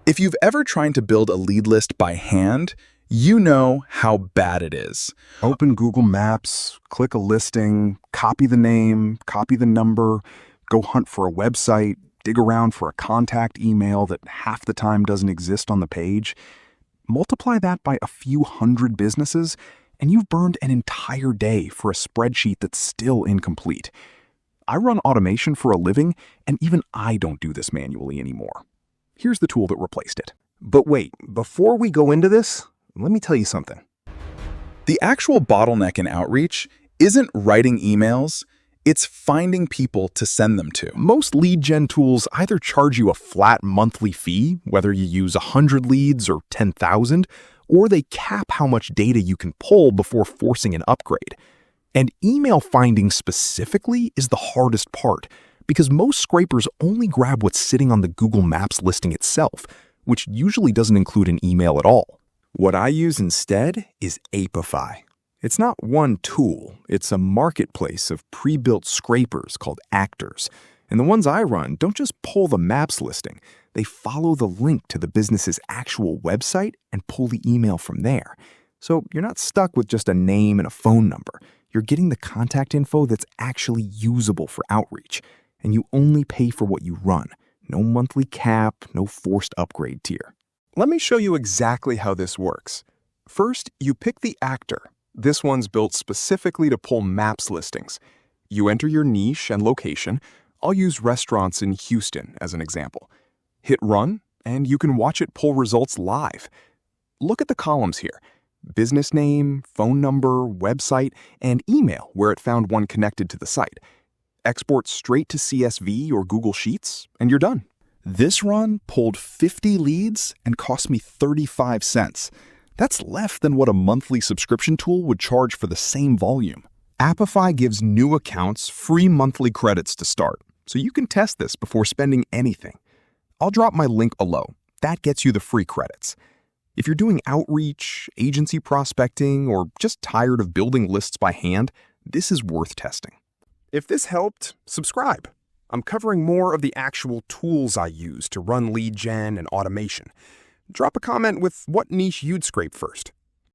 If you've ever tried to build a lead list by hand, you know how bad it is. Open Google Maps, click a listing, copy the name, copy the number, go hunt for a website, dig around for a contact email that half the time doesn't exist on the page. Multiply that by a few hundred businesses, and you've burned an entire day for a spreadsheet that's still incomplete. I run automation for a living, and even I don't do this manually anymore. Here's the tool that replaced it. But wait, before we go into this, let me tell you something. The actual bottleneck in outreach isn't writing emails, it's finding people to send them to. Most lead gen tools either charge you a flat monthly fee, whether you use 100 leads or 10,000, or they cap how much data you can pull before forcing an upgrade. And email finding specifically is the hardest part, because most scrapers only grab what's sitting on the Google Maps listing itself, which usually doesn't include an email at all. What I use instead is Apify. It's not one tool, it's a marketplace of pre-built scrapers called actors. And the ones I run don't just pull the Maps listing, they follow the link to the business's actual website and pull the email from there. So you're not stuck with just a name and a phone number. You're getting the contact info that's actually usable for outreach. And you only pay for what you run. No monthly cap, no forced upgrade tier. Let me show you exactly how this works. First, you pick the actor. This one's built specifically to pull Maps listings. You enter your niche and location. I'll use restaurants in Houston as an example. Hit run, and you can watch it pull results live. Look at the columns here. Business name, phone number, website, and email where it found one connected to the site. Export straight to CSV or Google Sheets, and you're done. This run pulled 50 leads and cost me 35 cents. That's less than what a monthly subscription tool would charge for the same volume. Apify gives new accounts free monthly credits to start, so you can test this before spending anything. I'll drop my link below. That gets you the free credits. If you're doing outreach, agency prospecting, or just tired of building lists by hand, this is worth testing. If this helped, subscribe. I'm covering more of the actual tools I use to run lead gen and automation. Drop a comment with what niche you'd scrape first.